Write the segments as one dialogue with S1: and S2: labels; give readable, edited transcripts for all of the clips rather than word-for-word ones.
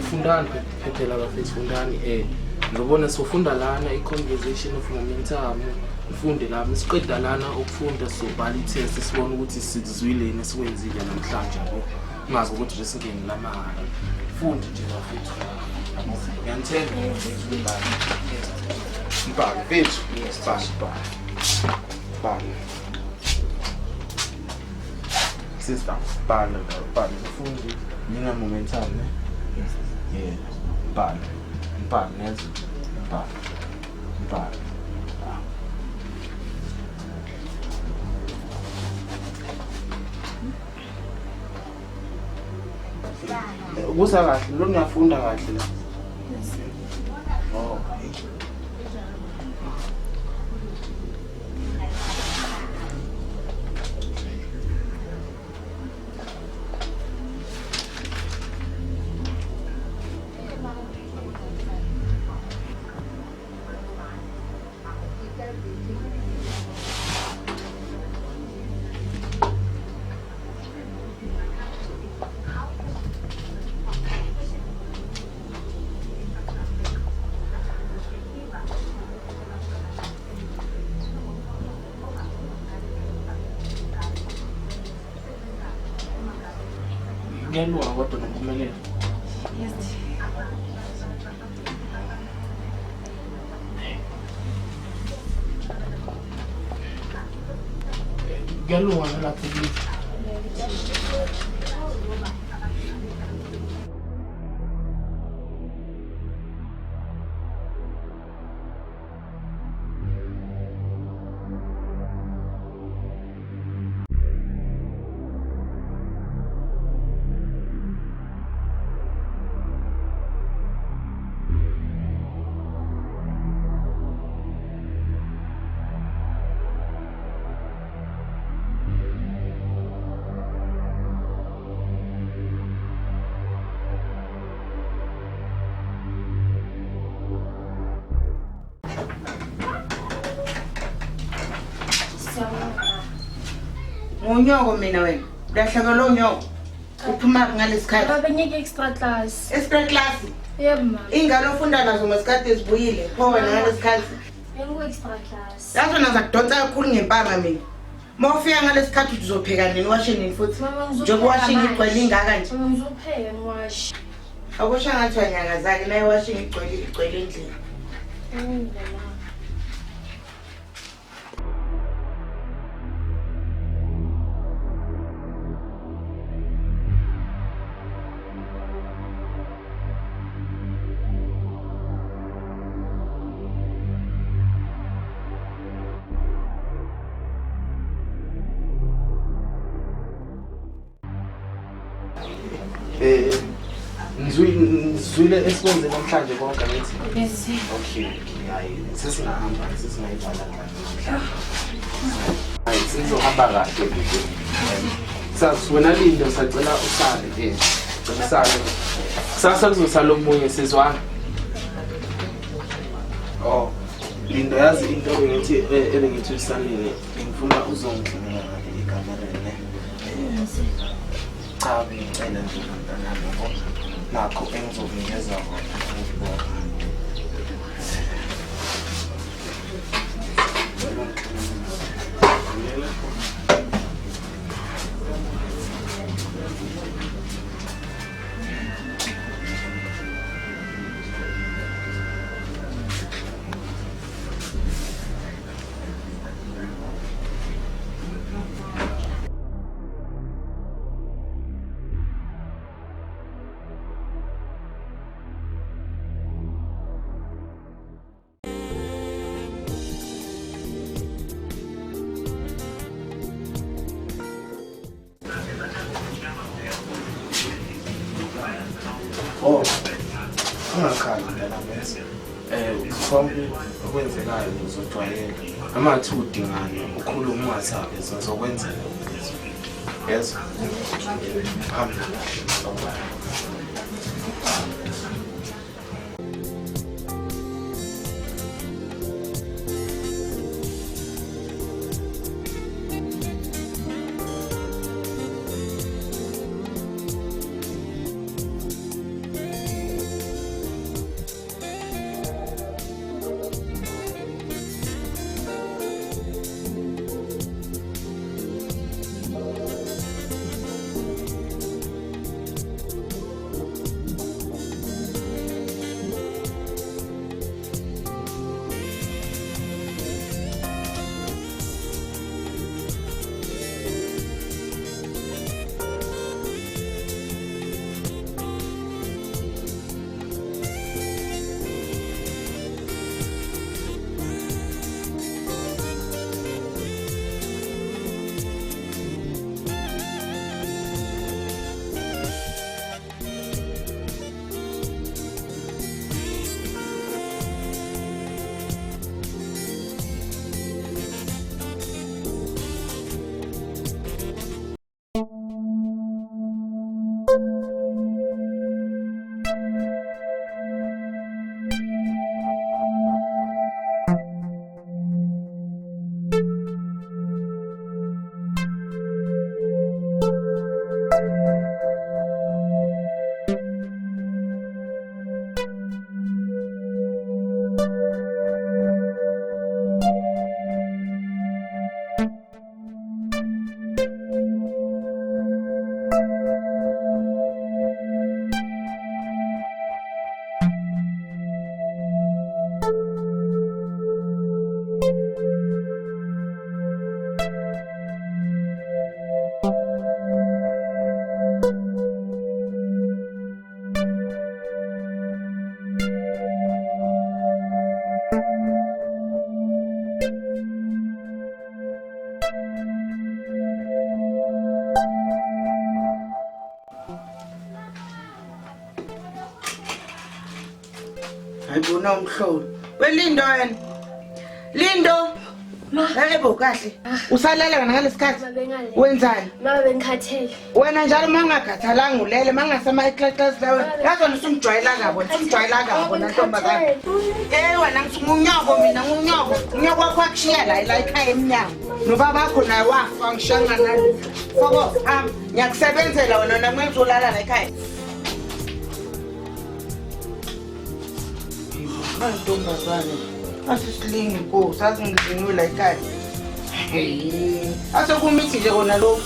S1: Fundani phela bafethu fundani ngibona sofunda lana i-conversation of momentum ufunde la msiqeda lana ukufunda sobhala i-test sibone ukuthi sizwile nesikwenzile namhlanje yabo ungazi ukuthi nje singene la mahala fundi nje bafethu ngiyanthenga mbali bethu bali sister bali ufundi mina momentum ne yeah bali nezo bali kusa kahle lo ngiyafunda kahle la oh ngiyalunga kodwa nompumelelo ngiyalunga nalapho
S2: Unyoko mina wena uyahlangana unyoko uphuma ngalesikhathi
S3: baba nyeke extra class
S2: yebo mama ingane ofunda nazo ngesikhathi ezibuyile pho wena ngalesikhathi
S3: yengu extra class
S2: yazo naza kudonsa kakhulu ngempama mina mawufika ngalesikhathi uzopheka nini washe nini futhi nje kuwashing igcwele ingaka nje
S3: ngizopheka ngiwashi
S2: akusho ngathi wanyanga zake naye washing igcwele endlini
S1: ngizwile esikwenze namhlanje konke ngithi
S3: yes
S1: okay hayi sesingahamba sesingayibhala la hayi sizohamba kahle wena Lindo sacela usale usale kusasa kuzosala omunye sizwana oh Lindo yazi into engithi ebengithi usalile ngifuna uzongigcina ikamereni cha ngicela nje nami nakho engizokunikeza khona oh ungakhali mntana bese ukhombe okwenzekayo uzojwayela amathi udingana ukhuluma uWhatsApp sizokwenzela yes phambili
S2: wona umhlolo. Welindo wena. Lindo. Yebo kahle. Usalala ngalesikhathi. Wenzani?
S3: Mama bengikhathele.
S2: Wena njalo mangakhathalanga ulele mangasema eclass lawe. Yazona usumjwayela kabo, usumjwayela kabo nantombazana. Wena ngisunyoko mina ngunyoko. Unyoko wakho akushiya la ekhaya eminyango. Nobaba bakho naye wafa ngishanga nalo. Foko ngiyakusebenzela wena namanje ulala la ekhaya. Ntombazana. Asisilingi Nkosi, asingiziniwe la ekhaya. Asekumithi nje kona lokho.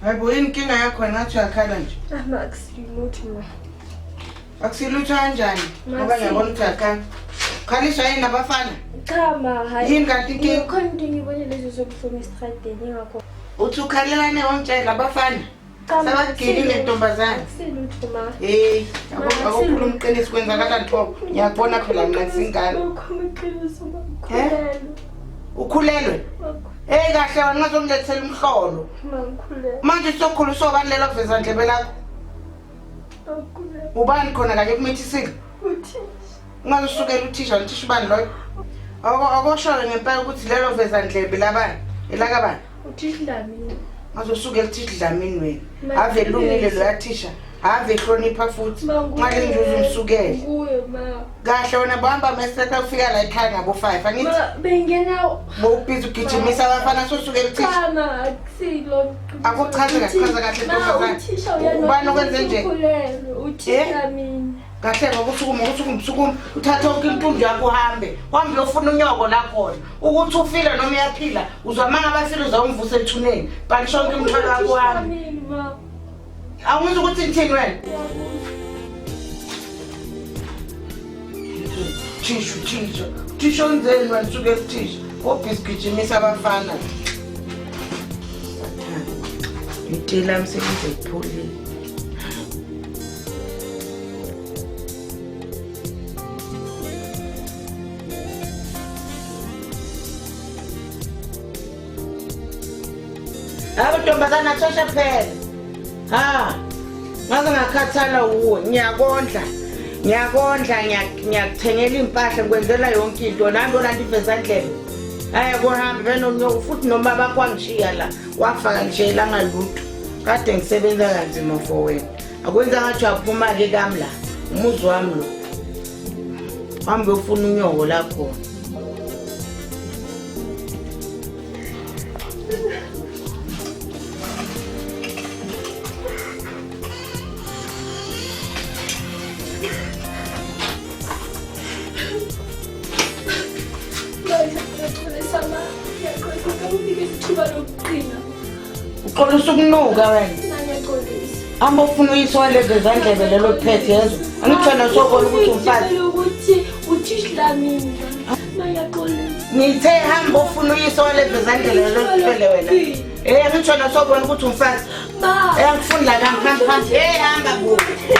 S2: Hayibo yini inkinga yakho ngathi uyakhala nje?
S3: Mama akusilutho ma.
S2: Akusilutho kanjani? Ngoba ngiyabona ukuthi uyakhala. Khaliswa yini nabafana?
S3: Cha ma, hayi.
S2: Yini kanti inkinga?
S3: Khona into ngibone lezo zobuhlungu estradeni ngakho.
S2: Uthi ukhalelane wonke labafana? Sabagilile ntombazana.
S3: Akusilutho ma.
S2: Akukhuluma umqiniso kwenzakala ntoko. Ngiyabona phela mina ngisingane.
S3: Ukhulumqiniso ma.
S2: Ukhulelwe? Kahle wena ngazongilethela umhlolo.
S3: Mangikhulelwe.
S2: Manje sokhulu sobanlela kuveza ndlebe lakho. Ubani khona kanye kumithisile?
S3: Uthisha.
S2: Ungazusukela uthisha ubani loyo? Akosho ngempela ukuthi lelo veza ndlebe labani? Elaka bani?
S3: Uthisha Dlamini.
S2: Ngazusukela uthisha Dlamini wena. Ave lungile lo yathisha. Ave hlonipha futhi. Ngale njuzu umsukele.
S3: Nguye ma.
S2: Kahle wena bahamba mesetha ufika la ekhaya ngabo 5 angithi?
S3: Ma bengena
S2: Bowubhiza ugijimisa abafana sosukela uthisha.
S3: Cha ma, akusilo.
S2: Akuchaze kahle ntombazana. Ubani okwenze nje?
S3: Uthisha Dlamini.
S2: Kahle ngokusukuma uthatha onke impundu yakho uhambe uyofuna unyoko la khona ukuthi ufile noma uyaphila uzwamanga abafile uzawumvusa ethuneni balisho onke imthwalo yakho uhambe awuzi ukuthi ngithini wena thisha onzeni wena suke thisha obhisigijimisa abafana itela msebenzi epholile. Ntombazana shesha phela. Ngaze ngakhathala uwe ngiyakondla ngiyakuthengela impahla ngikwenzela yonke into nando lanti iveza ndlebe. Hayi kuhambe benonyoko futhi noma bakwangishiya la wafaka nje langalutho. Kade ngisebenza kanzima for wena. Akwenza ngathi uyaphuma ke kamla. Umuzi wami lo. Hambe ufuna unyoko la khona.
S3: Akubike isithuba lokugcina.
S2: Uxolisa ukunuka wena.
S3: Nangiyaxolisa.
S2: Hamba ufuna uyise walezi ezandlebe lelo phethe yezo. Angithona sobona ukuthi umfazi.
S3: Ukuthi uthi Dlamini. Nangiyaxolisa.
S2: Ngithe hamba ufuna uyise walezi ezandlebe lelo phethe wena. Angithona sobona ukuthi umfazi.
S3: Ma.
S2: Angifuni la ngaphansi. Hamba bo.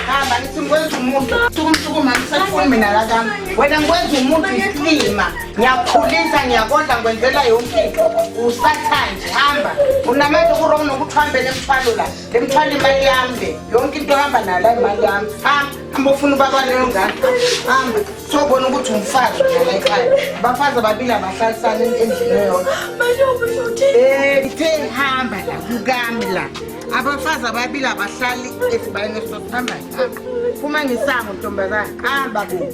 S2: Hamba ngithi ngikwenza umuntu. Sukumsukuma ngisafuni mina la kami. Wena ngikwenza umuntu isilima. Ngiyakhulisa ngiyakondla ngikwenzela yonke into. Usathanje hamba. Unamandla kurong nokuthi uhambe lemthwalo la. Lemthwalo imali yami le. Yonke into hamba nala imali yami. Hamba ufuna ubaba leyo ngane. Hamba. Sobona ukuthi umfazi la ekhaya. Abafazi ababili abahlalisana endlini yonke. Ithe hamba la kukami la. Abafazi ababili abahlali esibayeni sokuhamba. Phuma ngisango ntombazana. Hamba bo.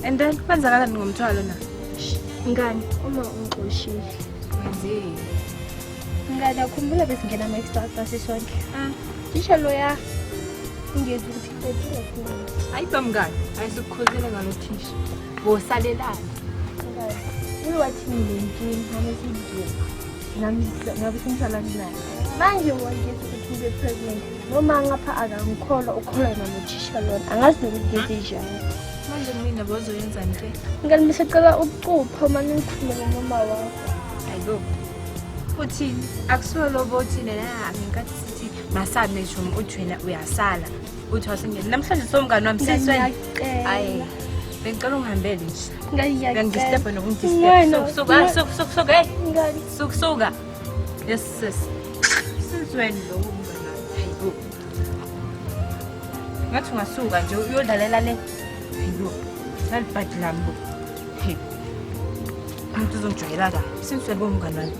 S4: And then kwenzakalani ngomthwalo na?
S3: Ngani uma ungixoshile.
S4: Manje.
S3: Ngada khumbula besingena ama-extra classes sonke. Tisha loya ngiyeza ukuthi kuqedile khona.
S4: Ayiba mngani, ayisukukhuzela ngalothisha. Wosalelana.
S3: Ngani. Uwathi ngilenkingi nami sigiye. Ngabe sengisalani naye. Manje wangeza ukuthi ngibe pregnant. Noma ngapha akangikholwa ukholwa nalothisha lona. Angazi nokuthi ngenzenjani.
S4: Manje mina bozoyenzani ke?
S3: Ngani bisacela ukucupha manje ngikhuluma nomama wakho.
S4: Ayibo. Futhi akusulo bothine la ngenkathi sithi masane ngisho ukuthi wena uyasala. Uthi wasengene. Namhlanje somngani wami sesweni. Ayi. Bengicela ungihambele nje.
S3: Ngiyacela.
S4: Ngistephe nokungistephe. Suka.
S3: Ngani.
S4: Suka. Yes. Sizweni lo umngani. Hayibo. Ngathi ungasuka nje uyodlalela le. Hayibo. Salibhadi lambo. Hey. Umuntu uzongijwayela kahle. Sinswele bomngani wami.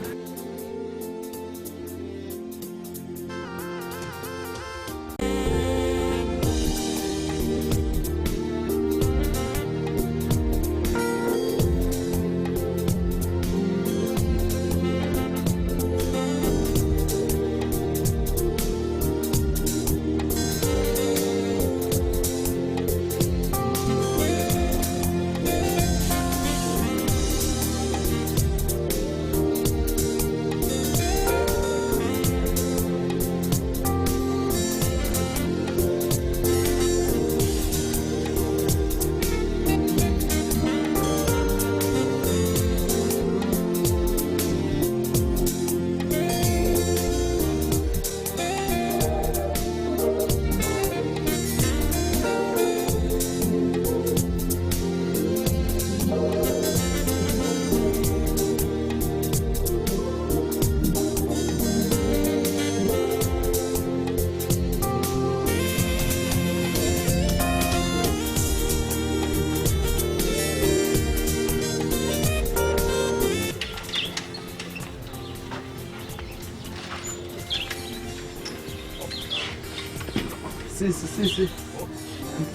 S1: Sisi.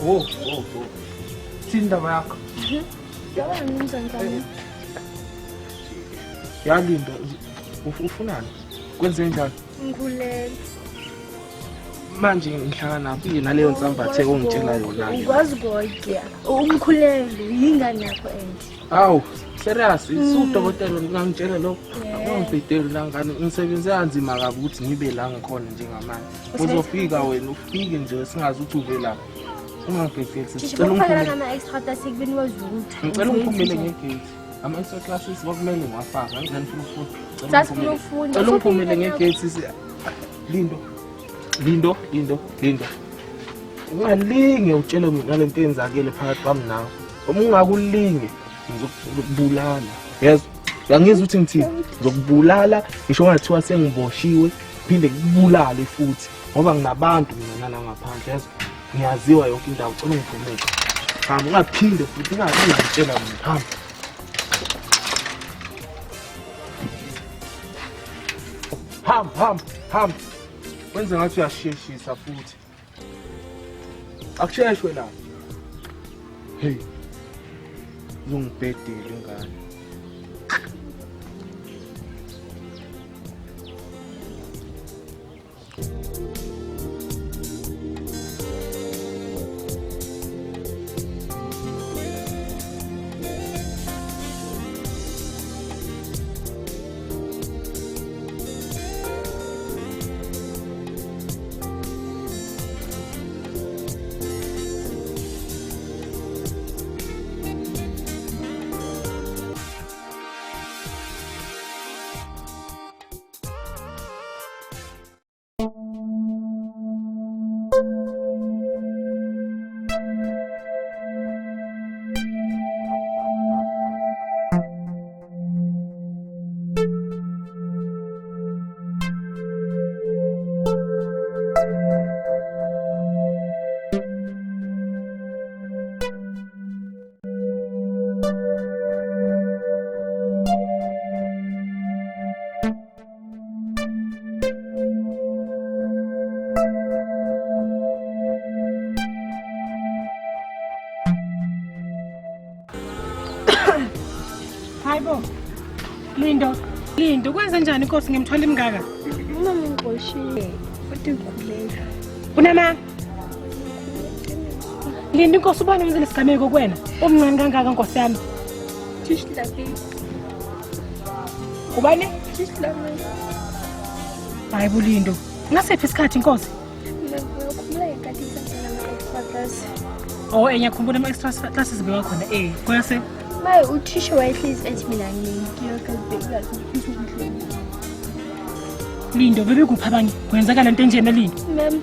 S1: Oh. Indaba yakho.
S3: Yabona ngizonzana.
S1: Yalinda ufunani? Kwenze njani?
S3: Ngulele.
S1: Manje ngihlala naphi naleyo nsambathe ongitshela yona ke?
S3: Ukwazi kodwa. Umkhulelo yingane yakho enhle.
S1: Awu, serious, isudokotela ngangitshela lokho. Ngangibhedeli la ngane ngisebenze kanzima kabi ukuthi ngibe la ngikhona njengamanje. Uzofika wena ufike nje singazi ukuthi uvela. Ungangibhedeli sicela
S3: Ngicela ama-extra tasik beni wazutha.
S1: ngicela ungiphumele ngegate. Ama-extra classes wakumele ngiwafaka ngifuna ukufunda.
S3: Sasifuna ukufunda.
S1: Cela ungiphumele ngegate sisi. Lindo. Ungalinge utshele mina lento enzakele phakathi kwami nawe. Uma ungakulinge ngizokubulala. Yezwa? Uyangizwa ukuthi ngithini? Ngizokubulala ngisho ngathiwa sengiboshiwe phinde ngikubulale futhi ngoba nginabantu mina nala ngaphandle. Yezwa? Ngiyaziwa yonke indawo. Cela ungiphumele. Hamba ungaphinde futhi ungalinge utshela mina. Hamba. Wenze ngathi uyasheshisa futhi. Akusheshwe la. Hey. Uzongibhedela ingane.
S5: Hayibo. Lindo kwenze njani Nkosi ngimthwala imingaka?
S3: Mama ngiboshiwe. Futhi ngikhulela.
S5: Unama? Lindo Nkosi ubani umzile sigameko kuwena? Umncane kangaka Nkosi yami.
S3: Tish laphi.
S5: Ubani?
S3: Tish laphi.
S5: Hayibo Lindo. Ngasiphi isikhathi Nkosi?
S3: Ngiyakhuleka kanti sasena ama-extra class.
S5: Oh, ngiyakhumbula ama-extra classes bewa khona. Kwase
S3: Maye uthisha wayehlezi ethi mina ngiyokubheka
S5: Lindo bebe kuphi abanye? Kwenzakala into enjena Lindo?
S3: Ma'am,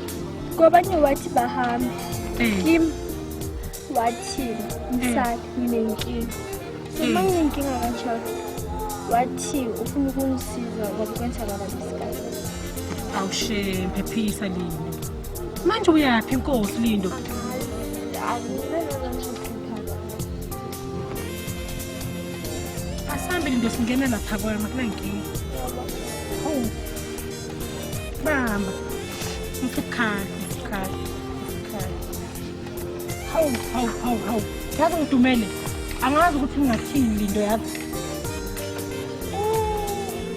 S3: kwabanye wathi bahambe. Kim wathi msala nginenkinga. Nginenkinga kanjalo. Wathi ufuna ukungisiza ngoba kwenza kabi isikhathi.
S5: Awushe phephisa Lindo. Manje uyaphi Nkosi Lindo? Asambe Lindo singena lapha kwami kunenkinga. Bamba. Mfukhala. Hawu. Yazi ngidumele. Angazi ukuthi ngingathini Lindo yazi.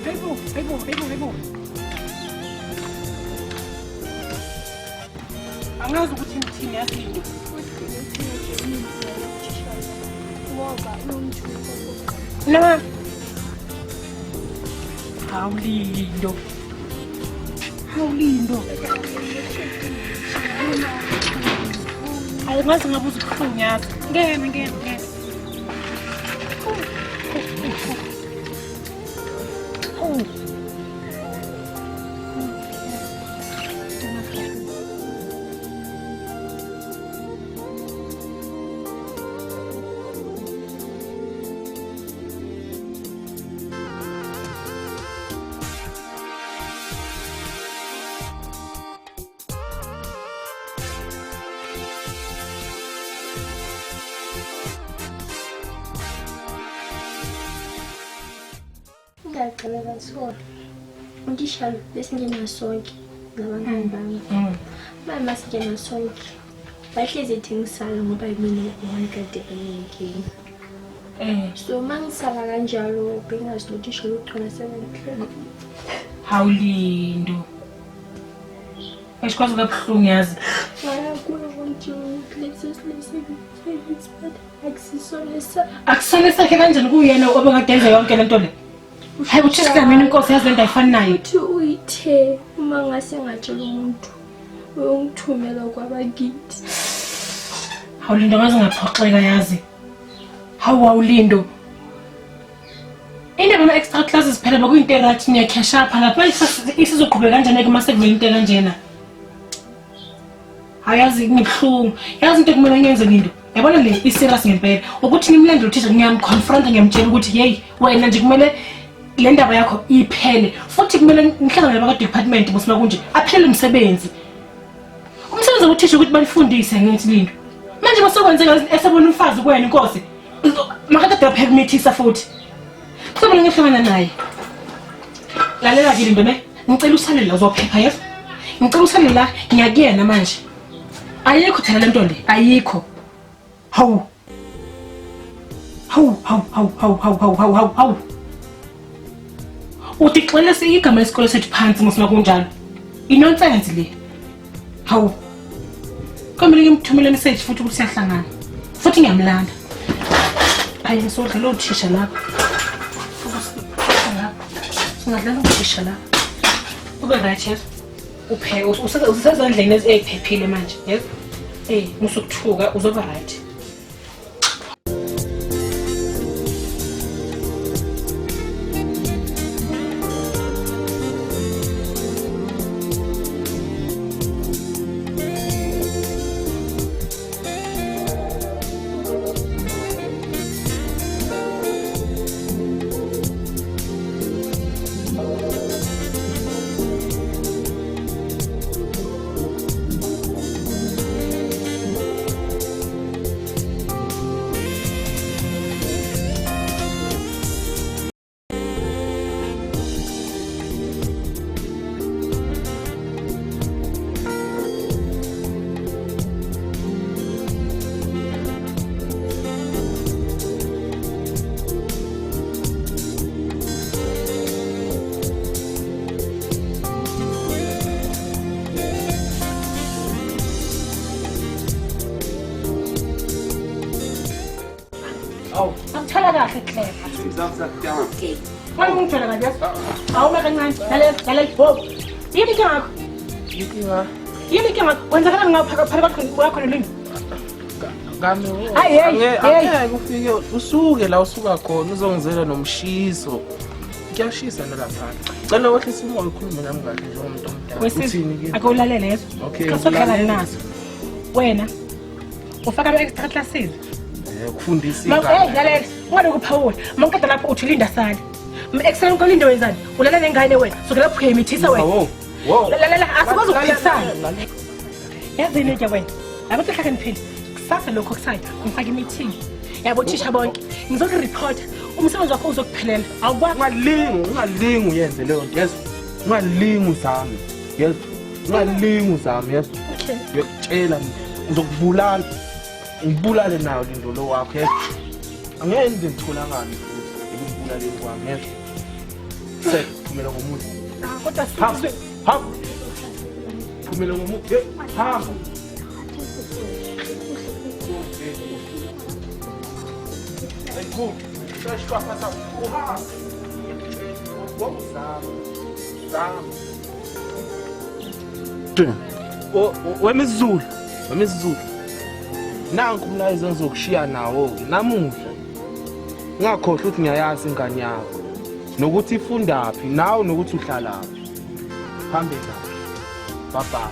S5: Hayibo. Angazi ukuthi ngithini yazi Lindo. Nama. Hawu Lindo. Ayingazi ngabuza ubuhlungu yazi. Ngene.
S3: Ngiyacela kakhulu. Undishalo bese nginasonke. nabangani bami. Mama sijena sonke. Bahlezi ethi ngisala ngoba yimina owayekade enenkinga. So mangisala kanjalo bengazi ukuthi isho lokugcina sebenhle.
S5: Hawulindo. Esikwazi kabuhlungu yazi. Akusonesa ke kanjani kuyena obengadenza yonke lento le? Hayi uthi sikamini inkosi yazi lento ayifani nayo.
S3: Uthi uyithe uma ngase ngatshela umuntu uyongithumela kwabakithi.
S5: Hawulindo ngaze ngaphoxeka yazi. Hawulindo. Indaba ama-extra classes phela bekuyinto erathi niyakhasha apha lapha isizoqhubeka kanjani ke mase kuvela into kanjena. Ayazi ngibuhlungu. Yazi into kumele ngiyenze Lindo. Yabona le iserious ngempela. Ukuthi ngimlandele uthisha ngiyamconfront ngiyamtshela ukuthi hey wena nje kumele le ndaba yakho iphele. Futhi kumele ngihlangane nabaka department bosima kunje aphele umsebenzi. Umsebenzi wothisha ukuthi balifundise ngithi Lindo. Manje basokwenzeka esebona umfazi kuwena inkosi. Makade permithisa futhi. Kuzobe ngihlangana naye. Lalela ke Lindo ne. Ngicela usale la uzophepha yes. Ngicela usale la ngiyakuyena manje. Ayikho thina lento le, ayikho. Hawu. Uthi xele sigama lesikole sethu phansi musina kunjalo. Inonsense le. Hawu. Kambe ngimthumela message futhi ukuthi siyahlangana. Futhi ngiyamlanda. Hayi ngisodla lo thisha lapha. Singadlala uthisha la. Ube right yes. Upheke usezandleni eziphephile manje yes musukuthuka uzoba right. Amthola kahle Claire. Okay. Mangithola kahle. Awuma kancane. Lalela bo. Yini ngakho? Yini ngakho? Wenza kana ngaphaka kwakho Lindo.
S1: Ngami. Angeke ufike usuke la usuka khona uzongizela nomshiso. Ngiyashisa nalapha. Cela wehlisa umoya ukhulume nami kahle njengomuntu omdala. Uthini ke?
S5: Akulalele yeso.
S1: Okay.
S5: Kasokhala naso. Wena ufaka ama-extra classes.
S1: Ukufundisa
S5: ingane. Lalela, ungaloku Phawula. Mangikade lapho uthi Linda sali. Excellent koLindo wenzani? Ulalela ngane wena. Soke lapho uyayimithisa wena. Wo. Lalela asikwazi ukuphikisana. Yazini nje wena. Abantu ehlakaniphile. Kusasa lokho kusayo. Ngifaka i-meeting. Yabo thisha bonke. Ngizokureport. Umsebenzi wakho uzokuphelela.
S1: Ungalingi uyenze leyo nto. Yes. Ungalingi uzame. Yes. Ungalingi uzame. Yes.
S5: Okay.
S1: Ngiyakutshela ngizokubulala. Ngibulale nayo Lindo lo wakho yes. Angeke ngitholakala futhi ngibulale kwami yes. Phumela ngomuntu.
S5: Kodwa
S1: Hamba. Phumela ngomuntu. Hamba. Ayikho. Sashwa pasa. Uhamba. Wawuzama. Wemizulu. Nanku umlayezo engizokushiya nawo namuhla. Ngakhohle ukuthi ngiyayazi ingane yakho. Nokuthi ifundaphi nawe nokuthi uhlalaphi. Phambili lapha. Baba.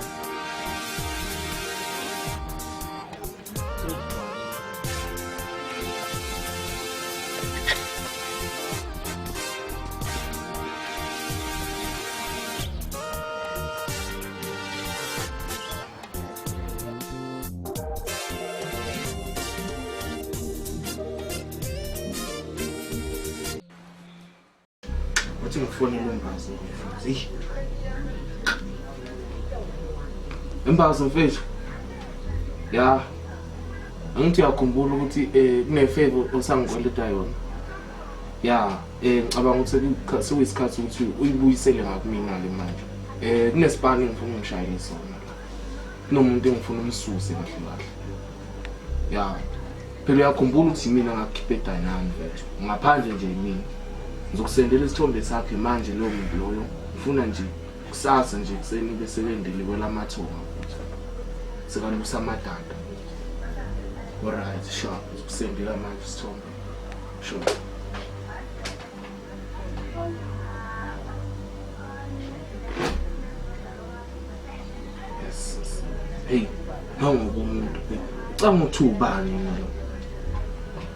S1: Ngifone lo mbazi. Embazo mfethu. Ya. Angithi uyakhumbula ukuthi kune-favor osangikweleta yona. Ya, ngicabanga ukuthi sekuyisikhathi ukuthi uyibuyisele ngakumina le manje. Kunesipani ngifuna ngishayele sona. Kunomuntu engifuna umsuse kahle kahle. Ya. Phela uyakhumbula ukuthi mina ngakukhipha eDynamo mfethu. Ngaphandle nje yimina. Ngizokusendela isithombe sakhe manje lo muntu loyo. Ngifuna nje kusasa nje kuseni bese lendele kwelamathonga futhi. Sekalusa amadada. Alright, sure. Ngizokusendela manje isithombe. Sure. Yes. Hey, nangokumuntu. Ucanga ukuthi ubani lo?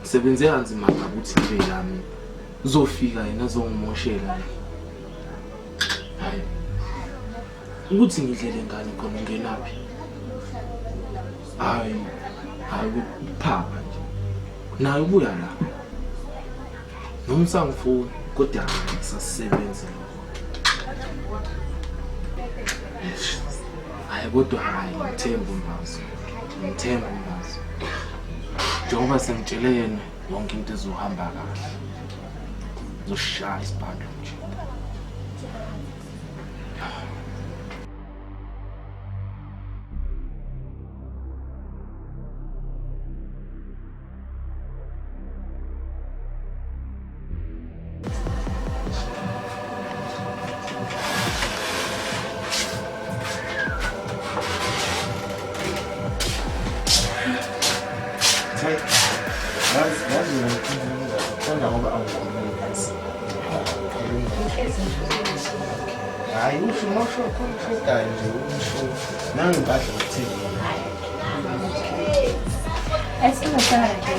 S1: Sebenze kanzima ngakuthi nje yami. Uzofika yena azongimoshela. Hayi. Ukuthi ngidlele ngani khona ngenaphi? Hayi phapha nje. Naye ubuya la. Noma sangifuni kodwa ngisasebenza lokho. Hayi kodwa hayi ngithemba umbazo. Ngithemba umbazo. Njengoba sengitshele yena yonke into ezohamba kahle. Zoshaya isibhalo nje.
S6: Hayi usho mosho konfida nje usho nangibadla ukuthini.
S3: Esingasala nje.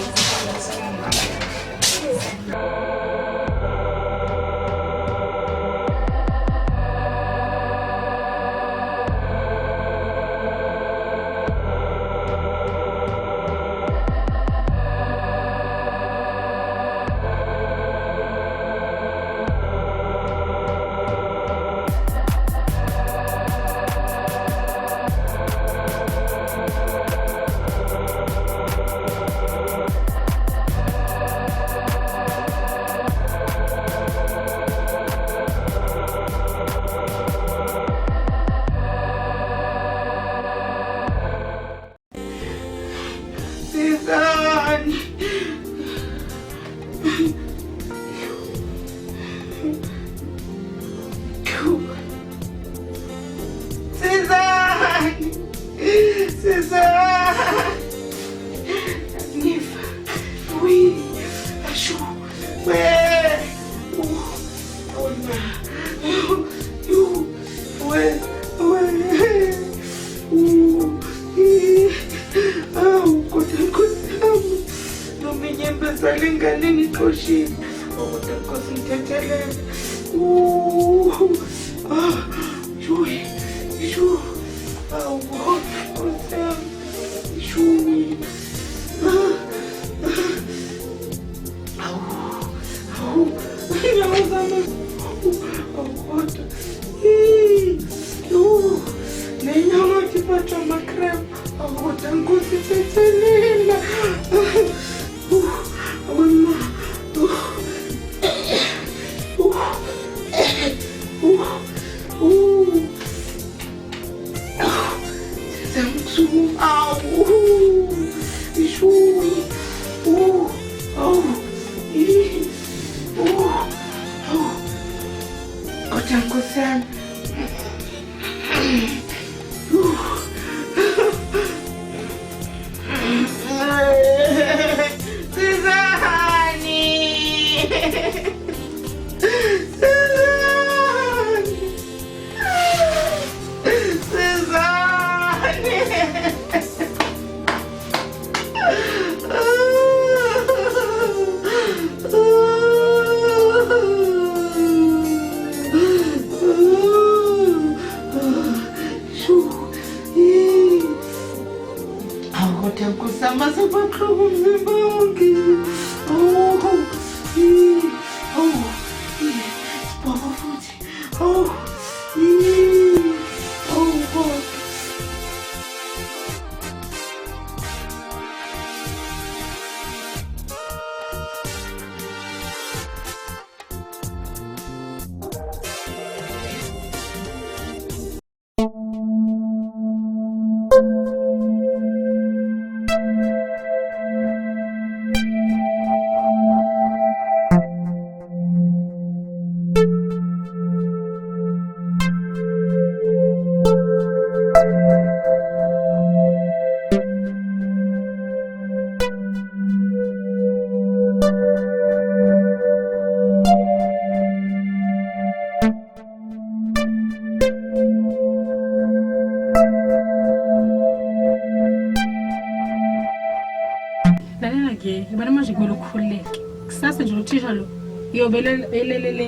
S5: uthisha lo yobelelele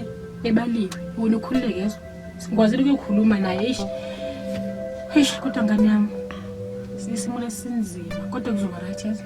S5: ebaliwe wena ukhululeke yezo sikwazile ukukhuluma naye eish kodwa ngani yami sisimo lesinzima kodwa kuzoba right yezo